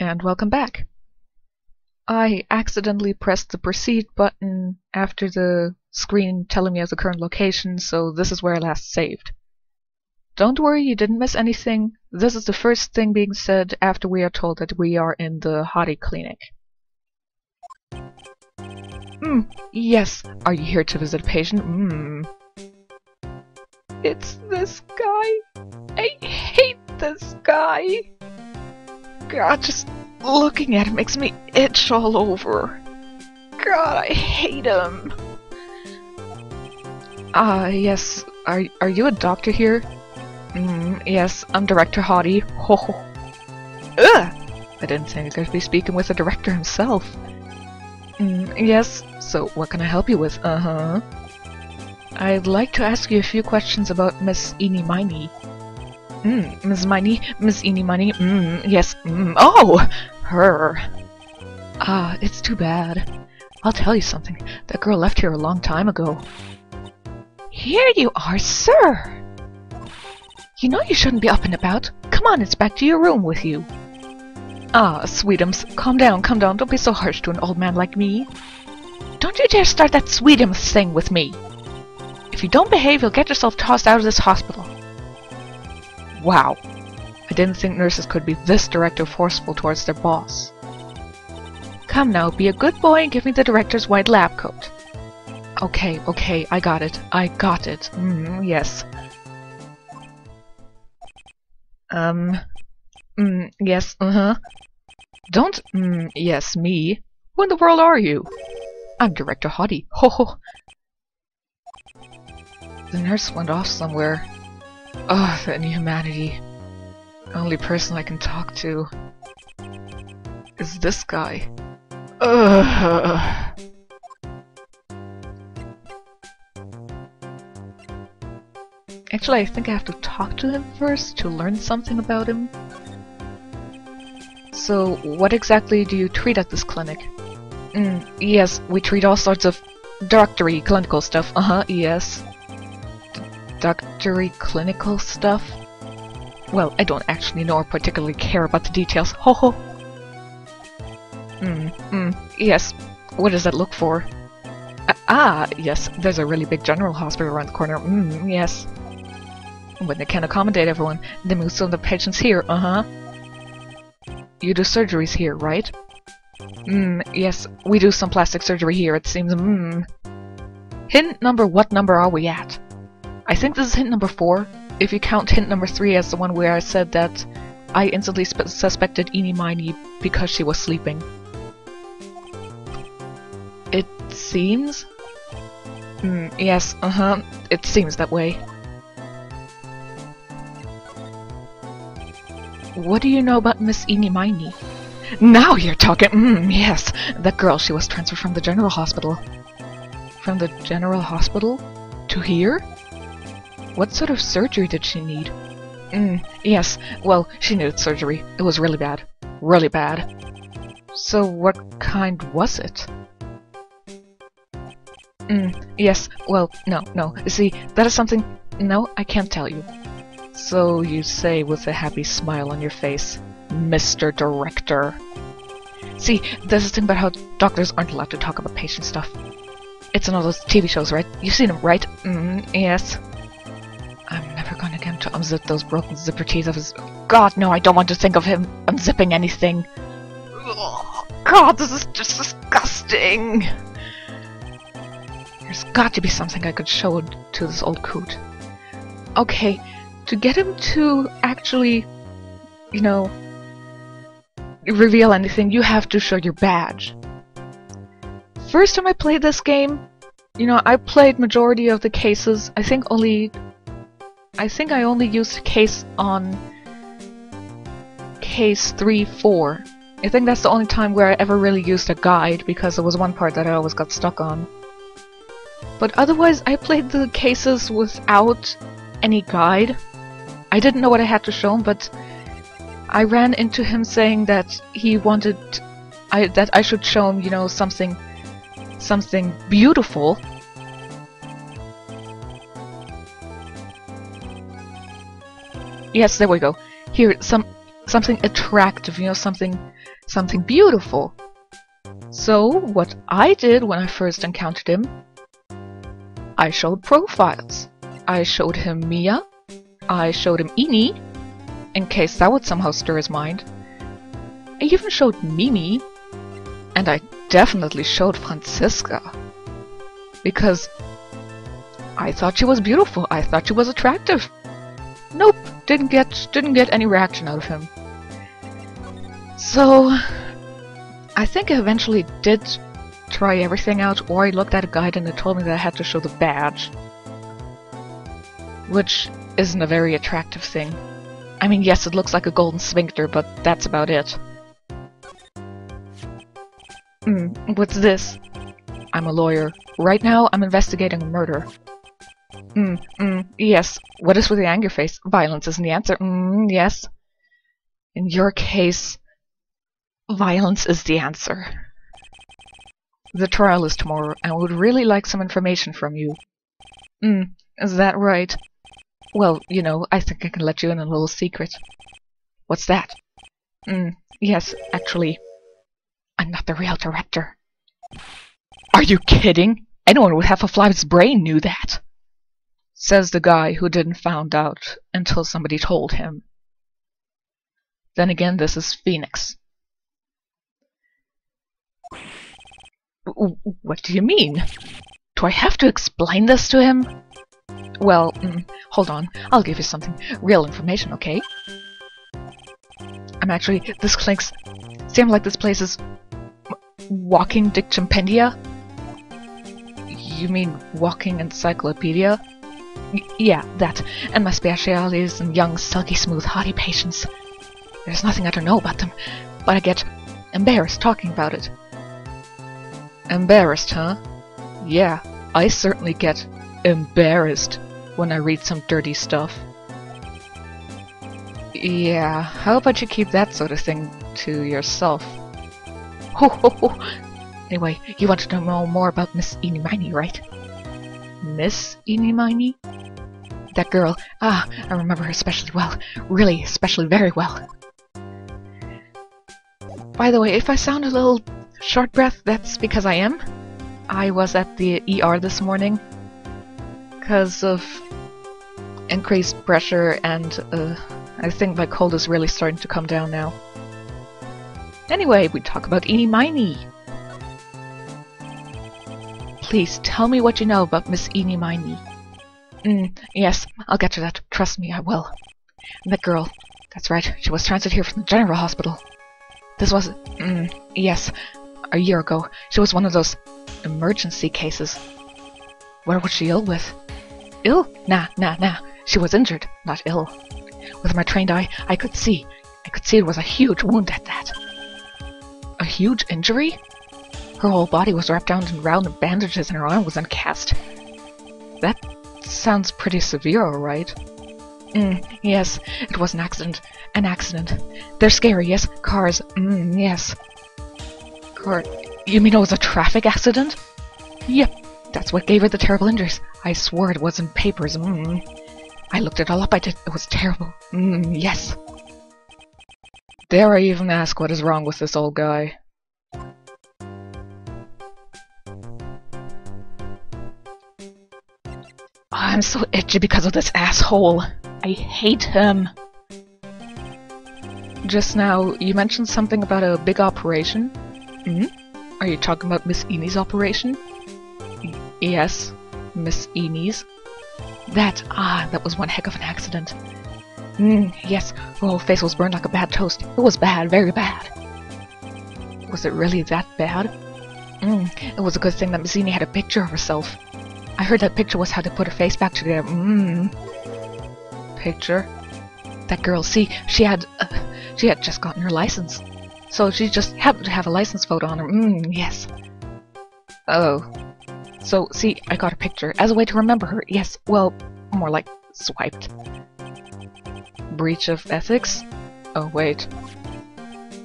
And welcome back. I accidentally pressed the proceed button after the screen telling me the current location, so this is where I last saved. Don't worry, you didn't miss anything. This is the first thing being said after we are told that we are in the Hottie Clinic. Yes. Are you here to visit a patient? It's this guy. I hate this guy. God, just looking at him makes me itch all over. God, I hate him. Yes. Are you a doctor here? Yes, I'm Director Hottie. Ho ho. Ugh! I didn't think I'd be speaking with the director himself. Yes, so what can I help you with? I'd like to ask you a few questions about Miss Eeny Miny. Miss Miny? Miss Eeny Miny? Yes. Oh! Her. It's too bad. I'll tell you something. That girl left here a long time ago. Here you are, sir! You know you shouldn't be up and about. Come on, it's back to your room with you. Sweetums, calm down, don't be so harsh to an old man like me. Don't you dare start that Sweetums thing with me. If you don't behave, you'll get yourself tossed out of this hospital. Wow. I didn't think nurses could be this direct or forceful towards their boss. Come now, be a good boy and give me the director's white lab coat. Okay, I got it. Yes. Yes, Don't, yes, me. Who in the world are you? I'm Director Hottie. Ho ho. The nurse went off somewhere. Ugh, the inhumanity. The only person I can talk to is this guy. Ugh. Actually, I think I have to talk to him first to learn something about him. So, what exactly do you treat at this clinic? Yes, we treat all sorts of doctory clinical stuff. Yes. Doctory clinical stuff? Well, I don't actually know or particularly care about the details. Ho ho! Yes. What does that look for? Yes, there's a really big general hospital around the corner. Yes. When they can't accommodate everyone, they move some of the patients here. You do surgeries here, right? Yes, we do some plastic surgery here, it seems. Hint number, what number are we at? I think this is hint number 4, if you count hint number 3 as the one where I said that I instantly suspected Eeny Miny because she was sleeping. It seems? Yes, it seems that way. What do you know about Miss Eeny Miny? Now you're talking! Yes! That girl, she was transferred from the general hospital. From the general hospital? To here? What sort of surgery did she need? Yes. Well, she needed surgery. It was really bad. Really bad. So what kind was it? Yes. Well, no. See, that is something... No, I can't tell you. So you say with a happy smile on your face, Mr. Director. See, there's this thing about how doctors aren't allowed to talk about patient stuff. It's in all those TV shows, right? You've seen them, right? Yes. I'm never gonna get him to unzip those broken zipper teeth of his... God, no, I don't want to think of him unzipping anything. Ugh, God, this is just disgusting. There's got to be something I could show to this old coot. Okay. To get him to actually, you know, reveal anything, you have to show your badge. First time I played this game, you know, I played majority of the cases. I think I only used a case on case 3-4. I think that's the only time where I ever really used a guide, because there was one part that I always got stuck on. But otherwise, I played the cases without any guide. I didn't know what I had to show him, but I ran into him saying that he wanted that I should show him, you know, something beautiful. Yes, there we go. Here, something attractive, you know, something beautiful. So what I did when I first encountered him, I showed profiles. I showed him Mia, I showed him Ini, in case that would somehow stir his mind. I even showed Mimi, and I definitely showed Franziska. Because I thought she was beautiful, I thought she was attractive. Nope, didn't get any reaction out of him. So I think I eventually did try everything out, or I looked at a guide and it told me that I had to show the badge. Which isn't a very attractive thing. I mean, yes, it looks like a golden sphincter, but that's about it. What's this? I'm a lawyer. Right now, I'm investigating a murder. Yes. What is with the anger face? Violence isn't the answer. Yes. In your case, violence is the answer. The trial is tomorrow, and I would really like some information from you. Is that right? Well, you know, I think I can let you in a little secret. What's that? Yes, actually, I'm not the real director. Are you kidding? Anyone with half a fly's brain knew that. Says the guy who didn't find out until somebody told him. Then again, this is Phoenix. What do you mean? Do I have to explain this to him? Well, hold on. I'll give you something. Real information, okay? I'm actually... This clinks... Seems like this place is... Walking Dictionpedia? You mean walking encyclopedia? Yeah, that. And my speciality is in young, silky smooth, haughty patients. There's nothing I don't know about them, but I get embarrassed talking about it. Embarrassed, huh? Yeah, I certainly get embarrassed when I read some dirty stuff. Yeah, how about you keep that sort of thing to yourself? Ho ho ho! Anyway, you wanted to know more about Miss Eeny Miny, right? Miss Eeny Miny? That girl. Ah, I remember her especially well. Really, especially very well. By the way, if I sound a little short breath, that's because I am. I was at the ER this morning because of increased pressure, and I think my cold is really starting to come down now. Anyway, we talk about Eeny Miny. Please tell me what you know about Miss Eeny Miny. Yes, I'll get to that. Trust me, I will. And that girl, that's right, she was transferred here from the General Hospital. This was, yes, a year ago. She was one of those emergency cases. What was she ill with? Ill? Nah. She was injured, not ill. With my trained eye, I could see it was a huge wound at that. A huge injury? Her whole body was wrapped down in round bandages and her arm was uncast. That sounds pretty severe, alright. Yes, it was an accident. An accident. They're scary, yes? Cars, yes. You mean it was a traffic accident? Yep, that's what gave her the terrible injuries. I swore it was in papers, I looked it all up, I did. It was terrible. Yes. Dare I even ask what is wrong with this old guy? I'm so itchy because of this asshole. I hate him. Just now, you mentioned something about a big operation? Are you talking about Miss Eeny's operation? Yes, Miss Eeny's. That was one heck of an accident. Yes, her whole face was burned like a bad toast. It was bad, very bad. Was it really that bad? It was a good thing that Miss Eeny had a picture of herself. I heard that picture was how to put her face back together. Picture? That girl, see, she had just gotten her license. So she just happened to have a license photo on her. Yes. Oh. So, see, I got a picture as a way to remember her. Yes, well, more like swiped. Breach of ethics? Oh, wait.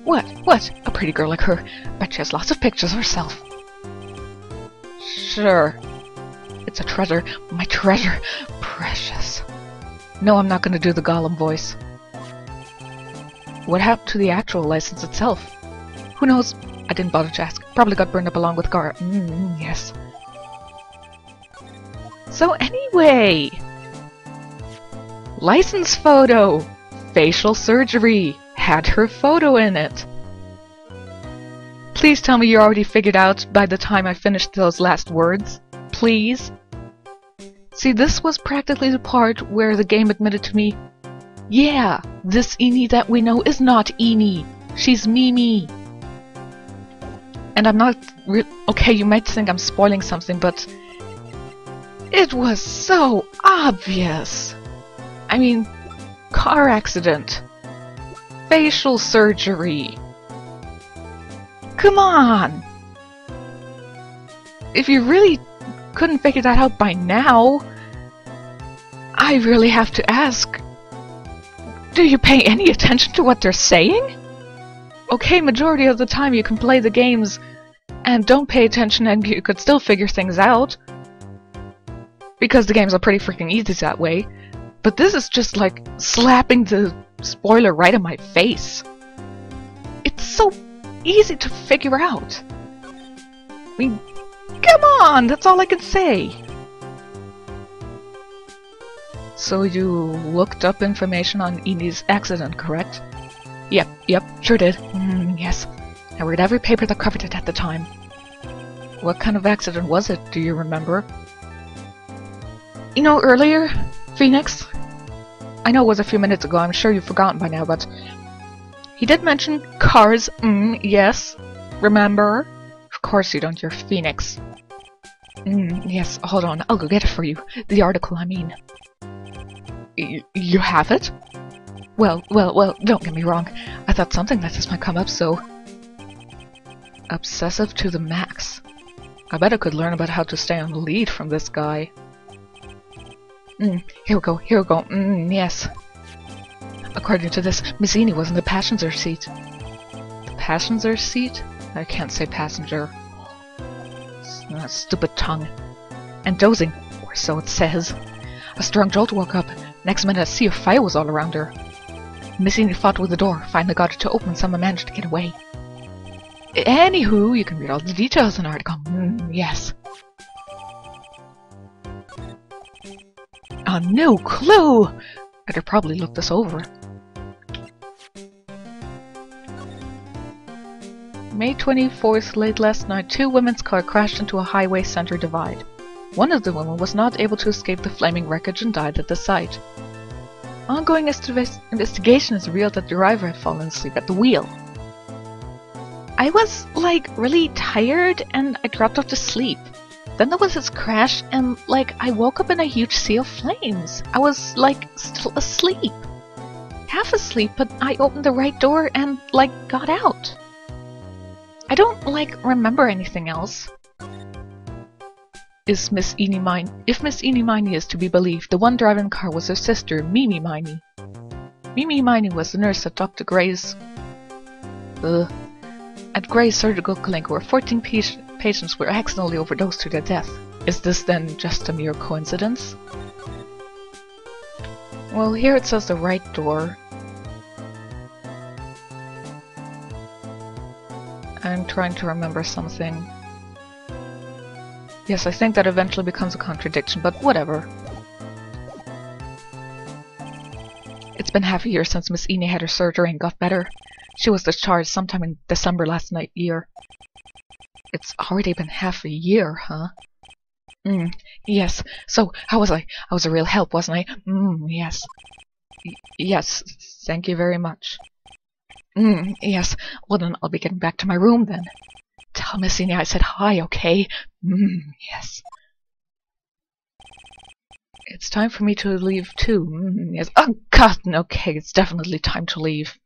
What? A pretty girl like her. Bet she has lots of pictures of herself. Sure. It's a treasure. My treasure. Precious. No, I'm not going to do the Gollum voice. What happened to the actual license itself? Who knows? I didn't bother to ask. Probably got burned up along with Gar. Yes. So anyway... License photo! Facial surgery! Had her photo in it! Please tell me you already figured out by the time I finished those last words. Please? See, this was practically the part where the game admitted to me, yeah, this Eni that we know is not Eni. She's Mimi. And I'm not okay, you might think I'm spoiling something, but it was so obvious. I mean, car accident. Facial surgery. Come on! If you really couldn't figure that out by now, I really have to ask, do you pay any attention to what they're saying? Okay, majority of the time you can play the games and don't pay attention and you could still figure things out, because the games are pretty freaking easy that way, but this is just like slapping the spoiler right in my face. It's so easy to figure out. I mean, come on, that's all I can say. So you looked up information on Eni's accident, correct? Yep, sure did. Yes. I read every paper that covered it at the time. What kind of accident was it, do you remember? You know, earlier, Phoenix? I know it was a few minutes ago, I'm sure you've forgotten by now, but... he did mention cars, yes. Remember? Of course you don't, you're Phoenix. Yes, hold on, I'll go get it for you. The article, I mean. You have it? Well, don't get me wrong. I thought something like this might come up, so... Obsessive to the max. I bet I could learn about how to stay on the lead from this guy. Here we go, yes. According to this, Miss Eni was in the passenger seat. The passenger seat? I can't say passenger. Stupid tongue. And dozing, or so it says. A strong jolt woke up. Next minute, a sea of fire was all around her. Miss Eni fought with the door, finally got it to open, and someone managed to get away. Anywho, you can read all the details in the article. Yes. No clue! Better probably look this over. May 24th, late last night, 2 women's cars crashed into a highway center divide. One of the women was not able to escape the flaming wreckage and died at the site. Ongoing investigation has revealed that the driver had fallen asleep at the wheel. I was, like, really tired and I dropped off to sleep. Then there was this crash and, like, I woke up in a huge sea of flames. I was, like, still asleep. Half asleep, but I opened the right door and, like, got out. I don't, like, remember anything else. If Miss Eni Miney is to be believed, the one driving the car was her sister, Mimi Miney. Mimi Miney was the nurse at Dr. Gray's... at Gray's surgical clinic, where 14 patients were accidentally overdosed to their death. Is this then just a mere coincidence? Well, here it says the right door. I'm trying to remember something. Yes, I think that eventually becomes a contradiction, but whatever. It's been half a year since Miss Eni had her surgery and got better. She was discharged sometime in December last year. It's already been half a year, huh? Yes. So, how was I? I was a real help, wasn't I? Yes. Yes, thank you very much. Yes. Well then, I'll be getting back to my room then. Tell Miss Eni I said hi, okay? Yes. It's time for me to leave too. Yes. Oh god, okay, it's definitely time to leave.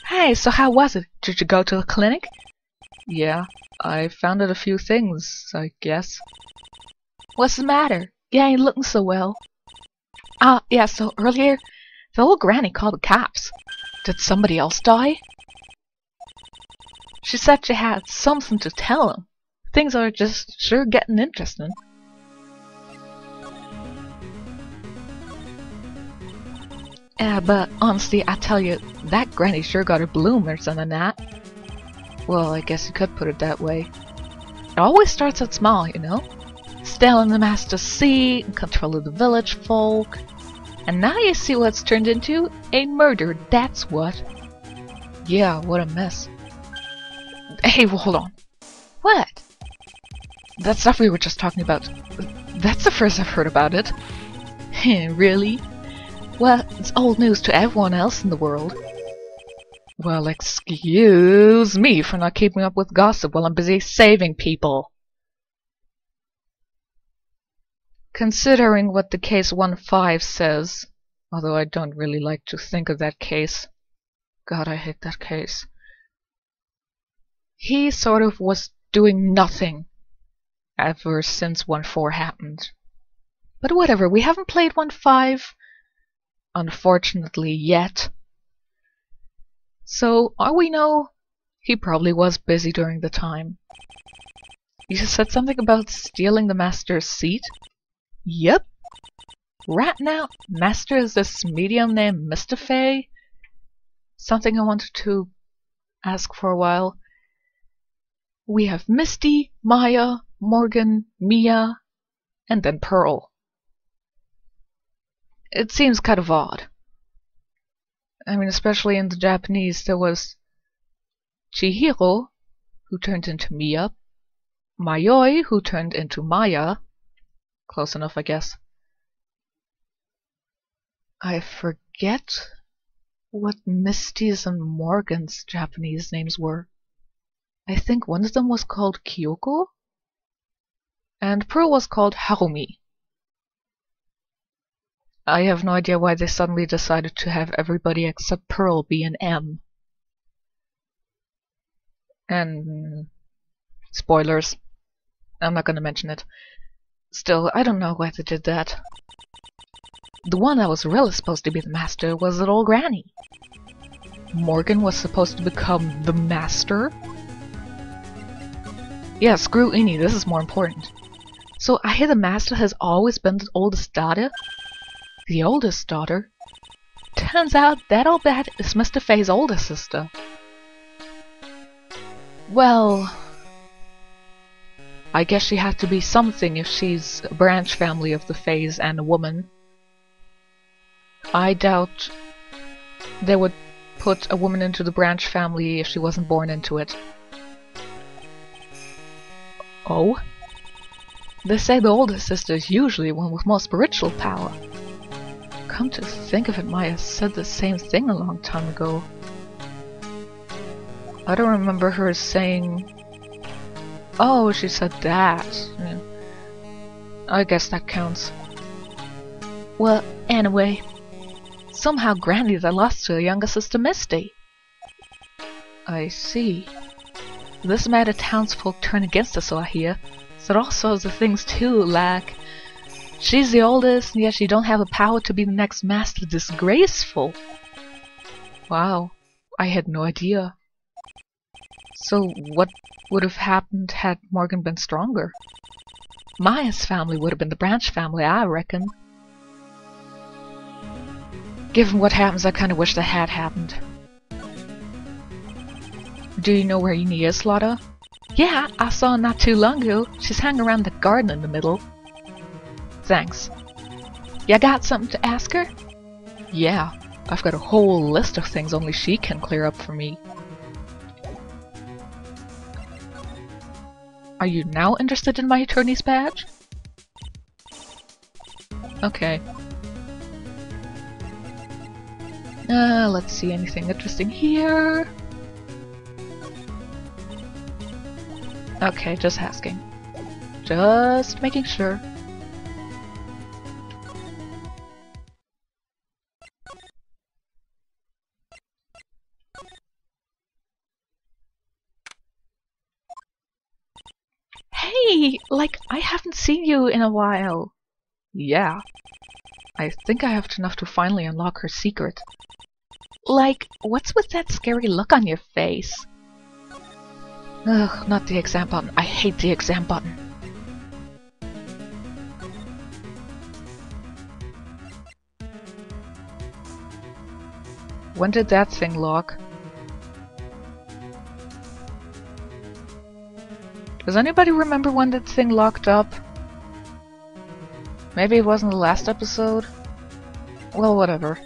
Hey, so how was it? Did you go to the clinic? Yeah, I found out a few things, I guess. What's the matter? You ain't looking so well. Yeah, so earlier, the old granny called the cops. Did somebody else die? She said she had something to tell him. Things are just sure getting interesting. But honestly, I tell you, that granny sure got her bloomers on the that. Well, I guess you could put it that way. It always starts out small, you know? Stealing the master's seat and controlling the village folk. And now you see what it's turned into? A murder, that's what. Yeah, what a mess. Hey, well, hold on. What? That stuff we were just talking about. That's the first I've heard about it. Really? Well, it's old news to everyone else in the world. Well, excuse me for not keeping up with gossip while I'm busy saving people. Considering what the case 1-5 says, although I don't really like to think of that case. God, I hate that case. He sort of was doing nothing ever since 1-4 happened. But whatever, we haven't played 1-5, unfortunately, yet. So, all we know, he probably was busy during the time. You said something about stealing the master's seat? Yep. Right now, master is this medium named Mr. Faye. Something I wanted to ask for a while. We have Misty, Maya, Morgan, Mia, and then Pearl. It seems kind of odd. I mean, especially in the Japanese, there was Chihiro, who turned into Mia, Mayoi, who turned into Maya. Close enough, I guess. I forget what Misty's and Morgan's Japanese names were. I think one of them was called Kyoko, and Pearl was called Harumi. I have no idea why they suddenly decided to have everybody except Pearl be an M. And spoilers. I'm not gonna mention it. Still, I don't know why they did that. The one that was really supposed to be the master was an old granny. Morgan was supposed to become the master? Yeah, screw Ini, this is more important. So I hear the master has always been the oldest daughter? The oldest daughter? Turns out that old bat is Mr. Faye's older sister. Well, I guess she had to be something if she's a branch family of the Fays and a woman. I doubt they would put a woman into the branch family if she wasn't born into it. Oh? They say the older sister is usually one with more spiritual power. Come to think of it, Maya said the same thing a long time ago. I don't remember her saying... Oh, she said that. Yeah. I guess that counts. Well, anyway. Somehow Granny they lost to her younger sister Misty. I see. This made the townsfolk turn against us, so I hear. Said all sorts of things too, like... She's the oldest, and yet she don't have the power to be the next master. Disgraceful! Wow, I had no idea. So what would have happened had Morgan been stronger? Maya's family would have been the branch family, I reckon. Given what happens, I kinda wish that had happened. Do you know where Ini is, Lotta? Yeah, I saw her not too long ago. She's hanging around the garden in the middle. Thanks. Ya got something to ask her? Yeah, I've got a whole list of things only she can clear up for me. Are you now interested in my attorney's badge? Okay. Let's see, anything interesting here? Okay, just asking. Just making sure. Hey! Like, I haven't seen you in a while. Yeah. I think I have enough to finally unlock her secret. Like, what's with that scary look on your face? Ugh, not the exam button. I hate the exam button. When did that thing lock? Does anybody remember when that thing locked up? Maybe it wasn't the last episode? Well, whatever.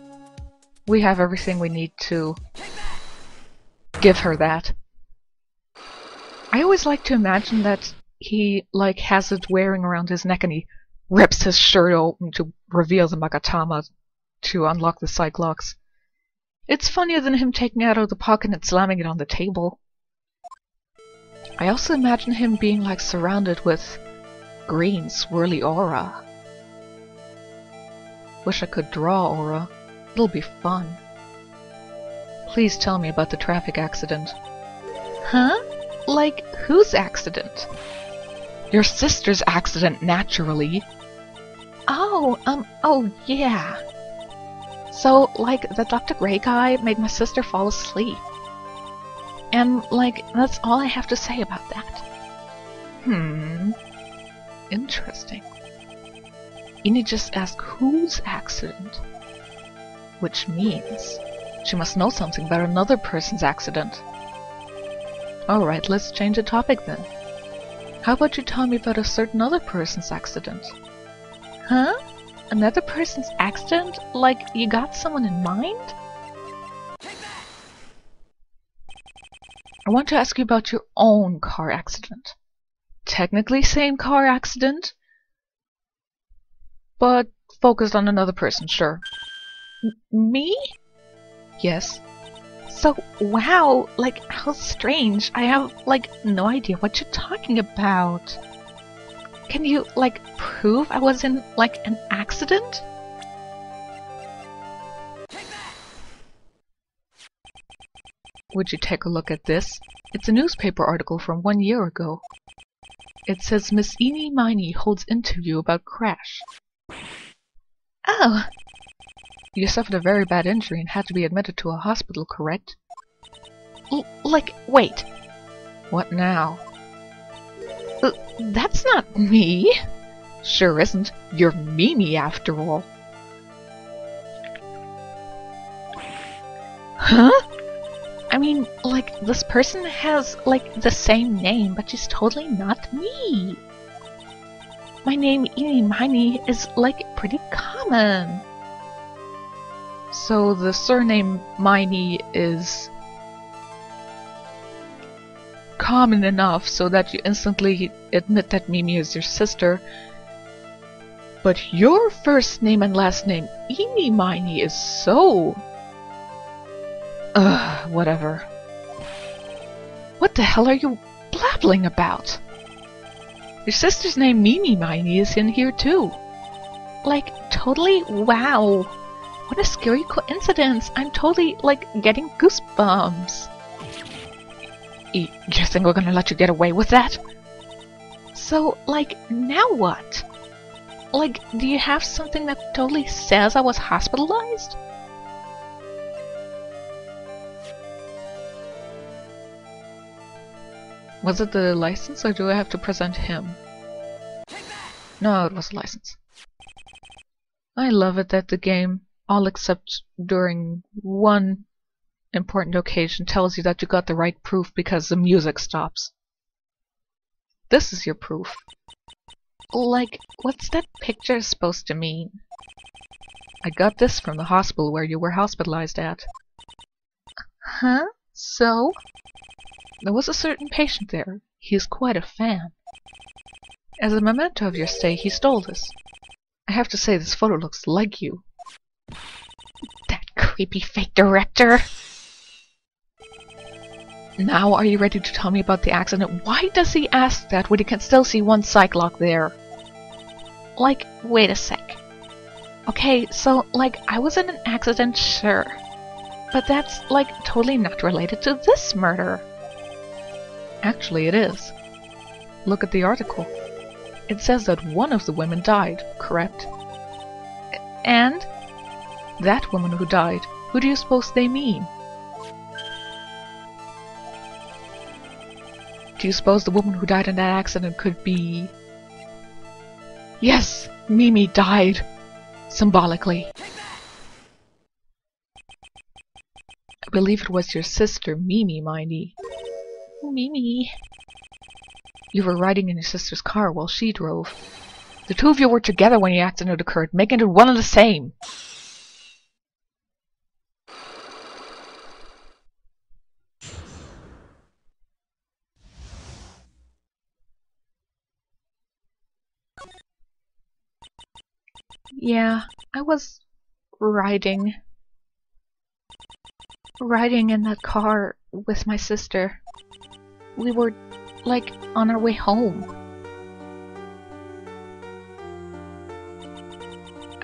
We have everything we need to give her that. I always like to imagine that he, like, has it wearing around his neck and he rips his shirt open to reveal the Magatama to unlock the Cyclops. It's funnier than him taking it out of the pocket and slamming it on the table. I also imagine him being, like, surrounded with green, swirly aura. Wish I could draw aura. It'll be fun. Please tell me about the traffic accident. Huh? Like, whose accident? Your sister's accident, naturally. Oh yeah. So, like, the Dr. Gray guy made my sister fall asleep. And, like, that's all I have to say about that. Interesting. You need just ask whose accident. Which means she must know something about another person's accident. Alright, let's change the topic then. How about you tell me about a certain other person's accident? Huh? Another person's accident? Like, you got someone in mind? I want to ask you about your own car accident. Technically same car accident, but focused on another person, sure. Me? Yes. So, wow, like, how strange. I have, like, no idea what you're talking about. Can you, like, prove I was in, like, an accident? Would you take a look at this? It's a newspaper article from 1 year ago. It says Miss Eenie Miney holds interview about crash. Oh! You suffered a very bad injury and had to be admitted to a hospital, correct? Like, wait. What now? That's not me. Sure isn't. You're Mimi, after all. Huh? I mean, like, this person has, like, the same name, but she's totally not me. My name, Eenie Miney, is, like, pretty common. So the surname Miney is common enough so that you instantly admit that Mimi is your sister. But your first name and last name, Eenie Miney, is so... whatever. What the hell are you blabbling about? Your sister's name, Mimi Miney, is in here too. Like, totally, wow. What a scary coincidence. I'm totally, like, getting goosebumps. You think we're gonna let you get away with that? So, like, now what? Like, do you have something that totally says I was hospitalized? Was it the license, or do I have to present him? No, it was a license. I love it that the game, all except during one important occasion, tells you that you got the right proof because the music stops. This is your proof. Like, what's that picture supposed to mean? I got this from the hospital where you were hospitalized at. Huh? So? There was a certain patient there. He is quite a fan. As a memento of your stay, he stole this. I have to say, this photo looks like you. That creepy fake director! Now are you ready to tell me about the accident? Why does he ask that when he can still see one Cyclops there? Like, wait a sec. Okay, so, like, I was in an accident, sure. But that's, like, totally not related to this murder. Actually, it is. Look at the article. It says that one of the women died, correct? And? That woman who died, who do you suppose they mean? Do you suppose the woman who died in that accident could be... Yes! Mimi died! Symbolically. I believe it was your sister, Mimi, mindy. Mimi. You were riding in your sister's car while she drove. The two of you were together when the accident occurred, making it one and the same. Yeah, I was riding in that car with my sister. We were, like, on our way home.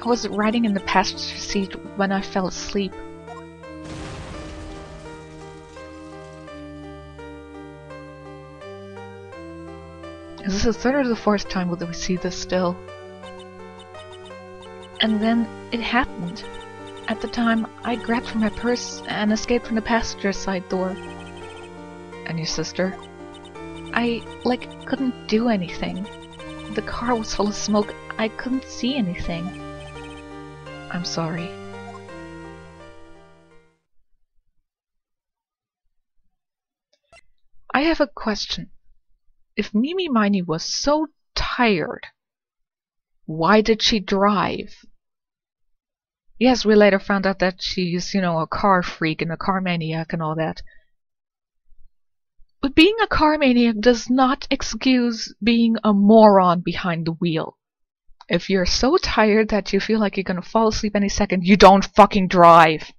I was riding in the passenger seat when I fell asleep. Is this the third or the fourth time that we see this still? And then it happened. At the time, I grabbed for my purse and escaped from the passenger side door. And your sister? I, like, couldn't do anything. The car was full of smoke. I couldn't see anything. I'm sorry. I have a question. If Mimi Miney was so tired, why did she drive? Yes, we later found out that she's, a car freak and a car maniac and all that. But being a car maniac does not excuse being a moron behind the wheel. If you're so tired that you feel like you're gonna fall asleep any second, you don't fucking drive.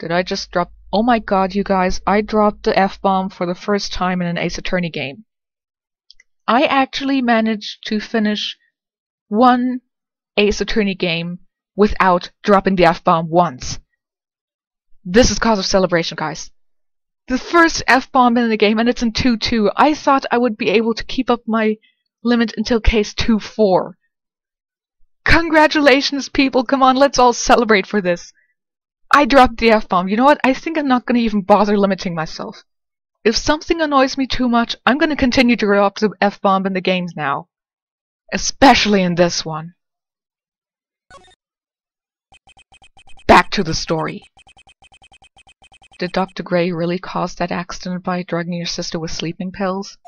Did I just drop... Oh my god, you guys, I dropped the F-bomb for the first time in an Ace Attorney game. I actually managed to finish one Ace Attorney game without dropping the F-bomb once. This is cause of celebration, guys. The first F-bomb in the game, and it's in 2-2. I thought I would be able to keep up my limit until case 2-4. Congratulations, people! Come on, let's all celebrate for this. I dropped the F-bomb. You know what? I think I'm not going to even bother limiting myself. If something annoys me too much, I'm going to continue to drop the F-bomb in the games now. Especially in this one. Back to the story. Did Dr. Gray really cause that accident by drugging your sister with sleeping pills?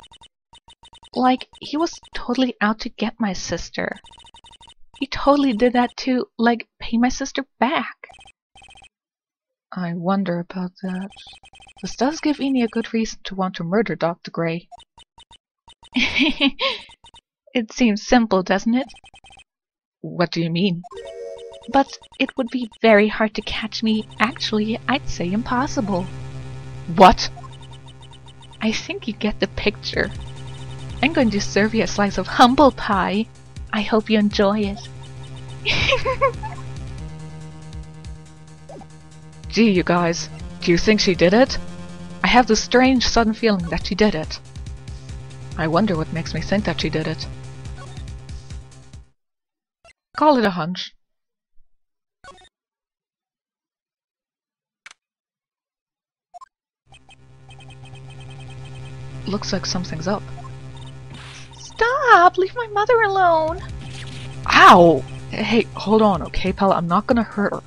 Like, he was totally out to get my sister. He totally did that to, like, pay my sister back. I wonder about that. This does give Eni a good reason to want to murder Dr. Gray. It seems simple, doesn't it? What do you mean? But it would be very hard to catch me. Actually, I'd say impossible. What? I think you get the picture. I'm going to serve you a slice of humble pie. I hope you enjoy it. Gee, you guys, do you think she did it? I have this strange sudden feeling that she did it. I wonder what makes me think that she did it. Call it a hunch. Looks like something's up. Stop! Leave my mother alone! Ow! Hey, hold on, okay, pal? I'm not gonna hurt her.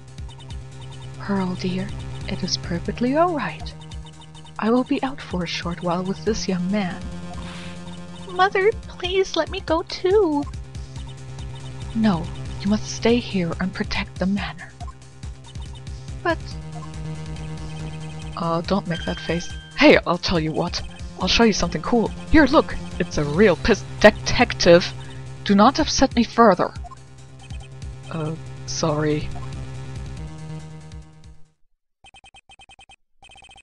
Pearl, dear, it is perfectly alright. I will be out for a short while with this young man. Mother, please let me go too. No, you must stay here and protect the manor. But... don't make that face. Hey, I'll tell you what. I'll show you something cool. Here, look! It's a real detective. Do not upset me further. Sorry.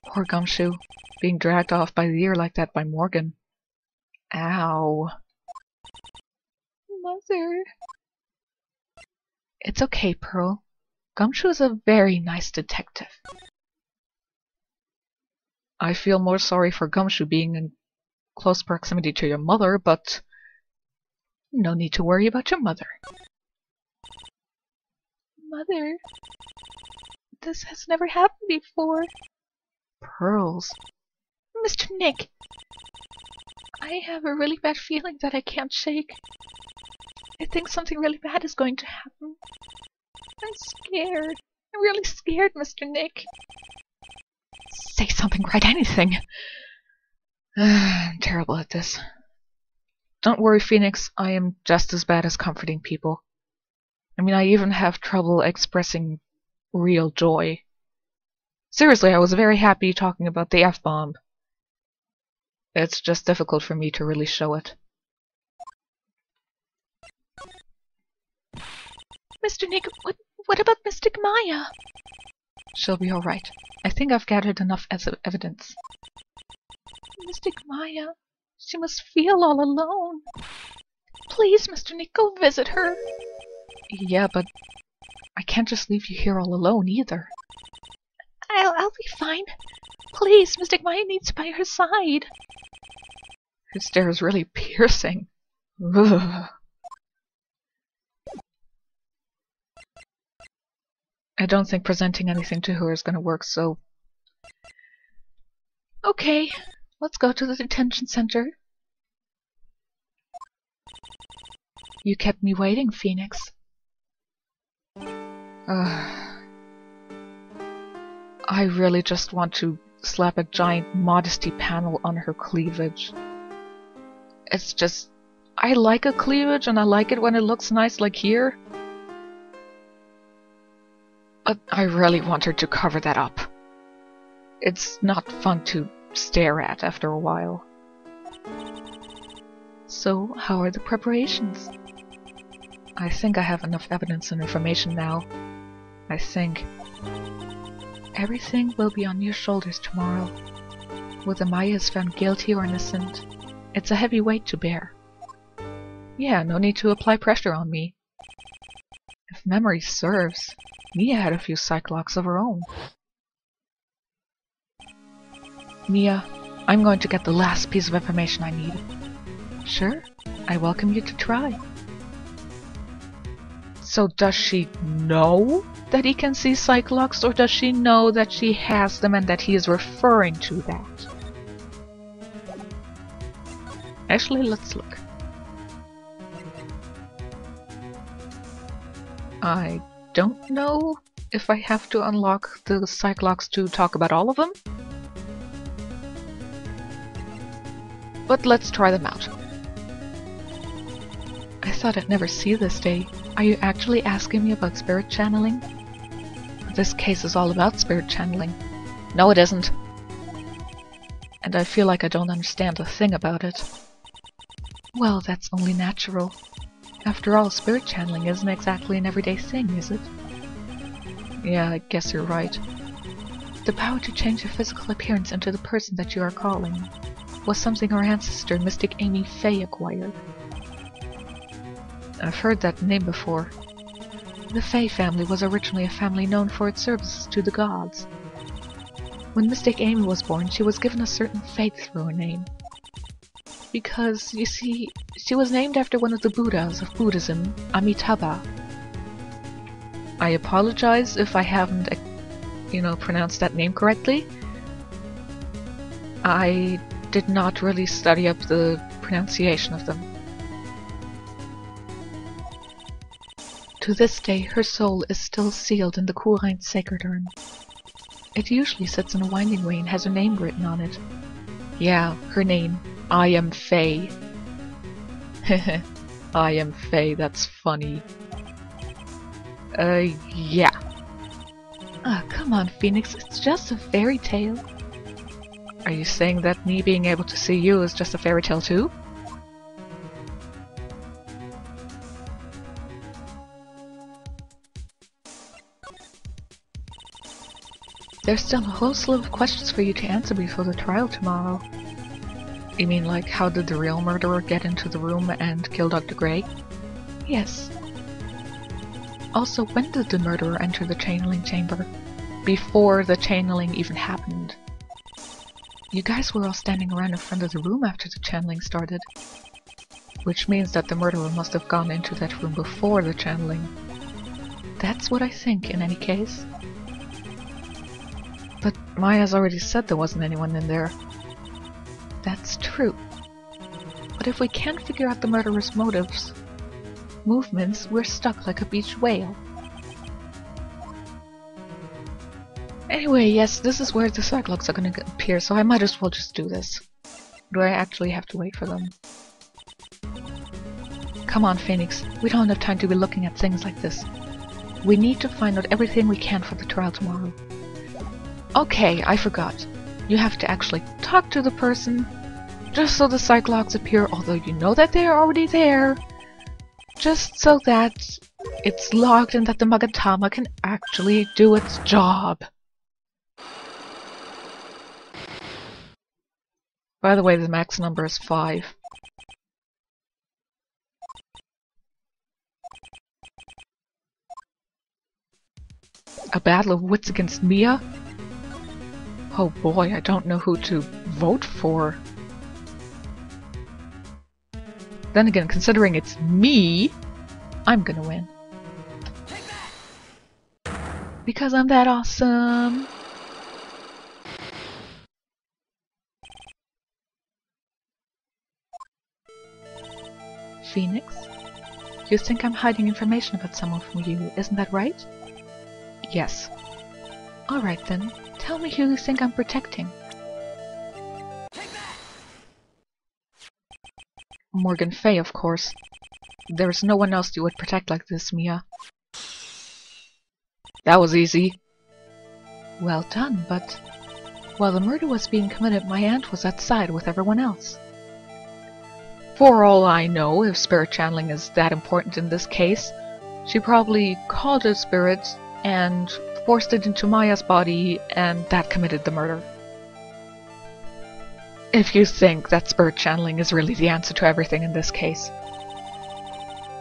Poor Gumshoe, being dragged off by the ear like that by Morgan. Ow. Mother. It's okay, Pearl. Gumshoe is a very nice detective. I feel more sorry for Gumshoe being in close proximity to your mother, but no need to worry about your mother. Mother, this has never happened before. Pearls. Mr. Nick! I have a really bad feeling that I can't shake. I think something really bad is going to happen. I'm scared. I'm really scared, Mr. Nick. Say something, write anything. I'm terrible at this. Don't worry, Phoenix. I am just as bad as comforting people. I mean, I even have trouble expressing real joy. Seriously, I was very happy talking about the F-bomb. It's just difficult for me to really show it. Mr. Nick, what about Mystic Maya? She'll be alright. I think I've gathered enough evidence. Mystic Maya, she must feel all alone. Please, Mr. Nick, go visit her. Yeah, but I can't just leave you here all alone either. I'll be fine. Please, Mystic Maya needs you by her side. Her stare is really piercing. Ugh. I don't think presenting anything to her is going to work, so... Okay, let's go to the detention center. You kept me waiting, Phoenix. I really just want to slap a giant modesty panel on her cleavage. It's just... I like a cleavage and I like it when it looks nice like here. But I really want her to cover that up. It's not fun to stare at after a while. So, how are the preparations? I think I have enough evidence and information now. I think. Everything will be on your shoulders tomorrow. Whether Maya is found guilty or innocent, it's a heavy weight to bear. Yeah, no need to apply pressure on me. If memory serves, Mia had a few Cyclocks of her own. Mia, I'm going to get the last piece of information I need. Sure, I welcome you to try. So does she know that he can see Cyclocks, or does she know that she has them and that he is referring to that? Actually, let's look. I don't know if I have to unlock the Cyclocks to talk about all of them. But let's try them out. I thought I'd never see this day. Are you actually asking me about spirit channeling? This case is all about spirit channeling. No, it isn't. And I feel like I don't understand a thing about it. Well, that's only natural. After all, spirit channeling isn't exactly an everyday thing, is it? Yeah, I guess you're right. The power to change your physical appearance into the person that you are calling was something our ancestor, Mystic Amy Faye, acquired. I've heard that name before. The Faye family was originally a family known for its services to the gods. When Mystic Amy was born, she was given a certain fate through her name. Because, you see, she was named after one of the Buddhas of Buddhism, Amitabha. I apologize if I haven't, pronounced that name correctly. I did not really study up the pronunciation of them. To this day, her soul is still sealed in the Kurine sacred urn. It usually sits in a winding way and has her name written on it. Yeah, her name. I am Faye. I am Faye, that's funny. Yeah. Ah, come on, Phoenix, it's just a fairy tale. Are you saying that me being able to see you is just a fairy tale too? There's still a whole slew of questions for you to answer before the trial tomorrow. You mean like, how did the real murderer get into the room and kill Dr. Gray? Yes. Also, when did the murderer enter the channeling chamber? Before the channeling even happened. You guys were all standing around in front of the room after the channeling started. Which means that the murderer must have gone into that room before the channeling. That's what I think, in any case. But Maya's already said there wasn't anyone in there. True. But if we can't figure out the murderer's movements, we're stuck like a beached whale. Anyway, yes, this is where the Cyclops are gonna appear, so I might as well just do this. Do I actually have to wait for them? Come on, Phoenix. We don't have time to be looking at things like this. We need to find out everything we can for the trial tomorrow. Okay, I forgot. You have to actually talk to the person, just so the Cyclops appear, although you know that they are already there. Just so that it's logged and that the Magatama can actually do its job. By the way, the max number is 5. A battle of wits against Mia? Oh boy, I don't know who to vote for. Then again, considering it's me, I'm gonna win. Because I'm that awesome! Phoenix? You think I'm hiding information about someone from you, isn't that right? Yes. Alright then, tell me who you think I'm protecting. Morgan Fay, of course. There's no one else you would protect like this, Mia. That was easy. Well done, but while the murder was being committed, my aunt was outside with everyone else. For all I know, if spirit channeling is that important in this case, she probably called a spirit and forced it into Maya's body, and that committed the murder. If you think that spirit channeling is really the answer to everything in this case.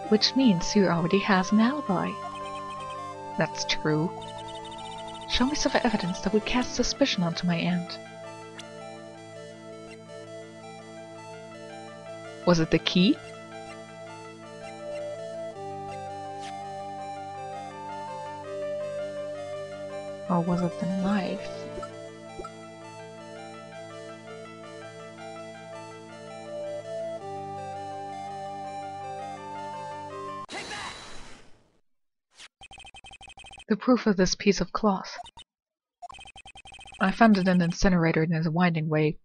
Which means he already has an alibi. That's true. Show me some evidence that would cast suspicion onto my aunt. Was it the key? Or was it the knife? The proof of this piece of cloth. I found it in an incinerator in a winding way.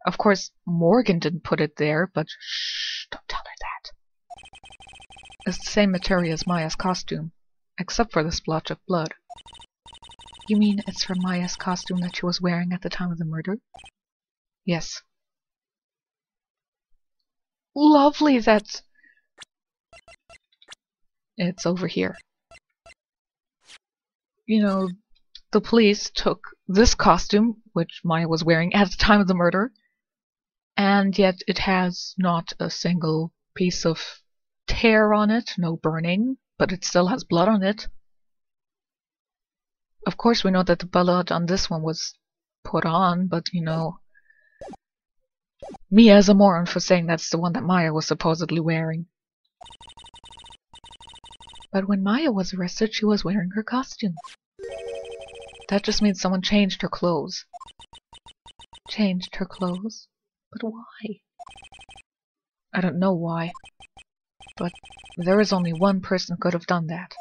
Of course, Morgan didn't put it there, but shh, don't tell her that. It's the same material as Maya's costume, except for the splotch of blood. You mean it's from Maya's costume that she was wearing at the time of the murder? Yes. Lovely, that's... It's over here. You know, the police took this costume, which Maya was wearing at the time of the murder, and yet it has not a single piece of tear on it, no burning, but it still has blood on it. Of course we know that the blood on this one was put on, but you know, Mia is a moron for saying that's the one that Maya was supposedly wearing. But when Maya was arrested, she was wearing her costume. That just means someone changed her clothes. Changed her clothes? But why? I don't know why. But there is only one person who could have done that.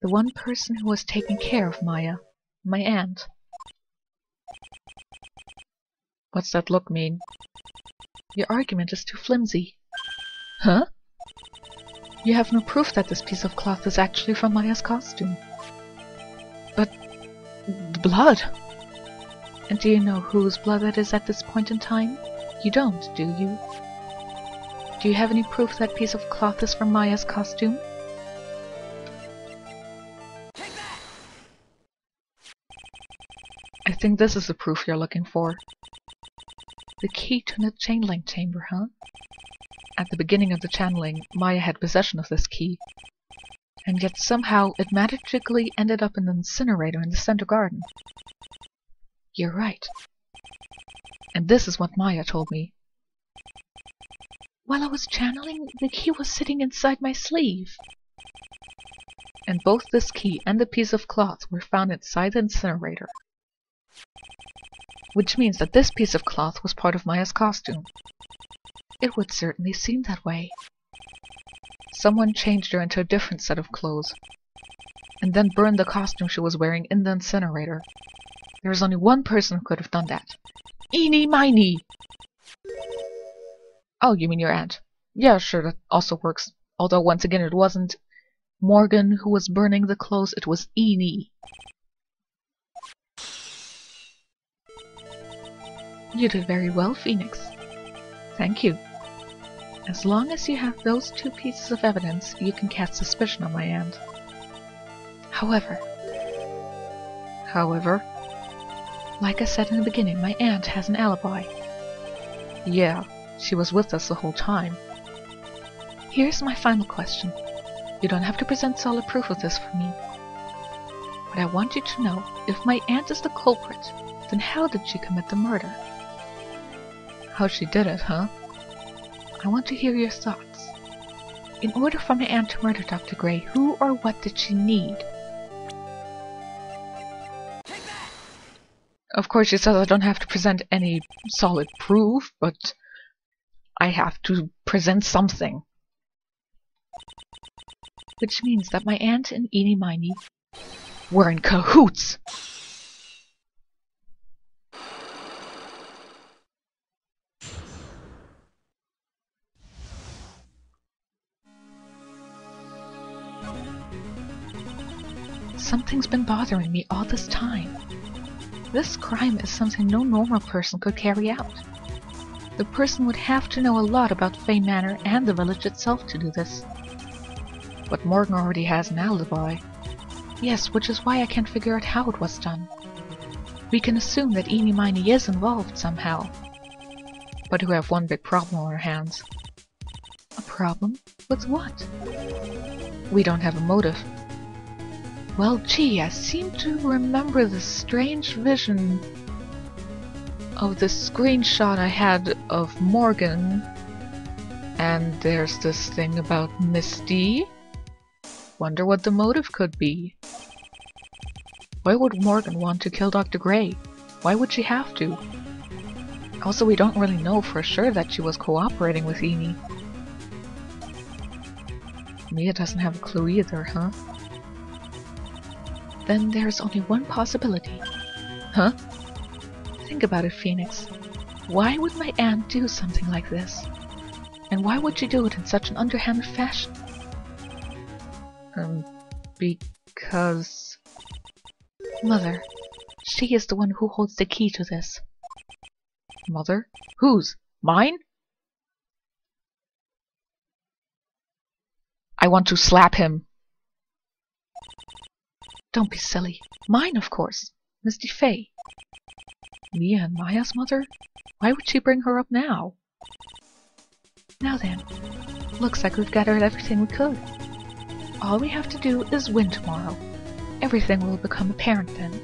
The one person who was taking care of Maya. My aunt. What's that look mean? Your argument is too flimsy. Huh? You have no proof that this piece of cloth is actually from Maya's costume. But... the blood! And do you know whose blood it is at this point in time? You don't, do you? Do you have any proof that piece of cloth is from Maya's costume? I think this is the proof you're looking for. The key to the chain link chamber, huh? At the beginning of the channeling, Maya had possession of this key. And yet somehow it magically ended up in the incinerator in the center garden. You're right. And this is what Maya told me. While I was channeling, the key was sitting inside my sleeve. And both this key and the piece of cloth were found inside the incinerator. Which means that this piece of cloth was part of Maya's costume. It would certainly seem that way. Someone changed her into a different set of clothes, and then burned the costume she was wearing in the incinerator. There is only one person who could have done that. Eenie Miny! Oh, you mean your aunt? Yeah, sure, that also works. Although, once again, it wasn't Morgan who was burning the clothes, it was Eenie. You did very well, Phoenix. Thank you. As long as you have those two pieces of evidence, you can cast suspicion on my aunt. However, like I said in the beginning, my aunt has an alibi. Yeah, she was with us the whole time. Here's my final question. You don't have to present solid proof of this for me. But I want you to know, if my aunt is the culprit, then how did she commit the murder? How she did it, huh? I want to hear your thoughts. In order for my aunt to murder Dr. Gray, who or what did she need? Of course, she says I don't have to present any solid proof, but I have to present something. Which means that my aunt and Eenie Miny were in cahoots! Something's been bothering me all this time. This crime is something no normal person could carry out. The person would have to know a lot about Fay Manor and the village itself to do this. But Morgan already has an alibi. Yes, which is why I can't figure out how it was done. We can assume that Eenie Miny is involved somehow. But we have one big problem on our hands. A problem? With what? We don't have a motive. Well, gee, I seem to remember this strange vision of this screenshot I had of Morgan. And there's this thing about Misty. Wonder what the motive could be. Why would Morgan want to kill Dr. Gray? Why would she have to? Also, we don't really know for sure that she was cooperating with Eenie. Mia doesn't have a clue either, huh? Then there's only one possibility. Huh? Think about it, Phoenix. Why would my aunt do something like this? And why would she do it in such an underhanded fashion? Because... Mother. She is the one who holds the key to this. Mother? Whose? Mine? I want to slap him. Don't be silly. Mine, of course. Misty Fay. Mia and Maya's mother? Why would she bring her up now? Now then, looks like we've gathered everything we could. All we have to do is win tomorrow. Everything will become apparent then.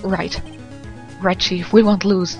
Right. Right, Chief, we won't lose.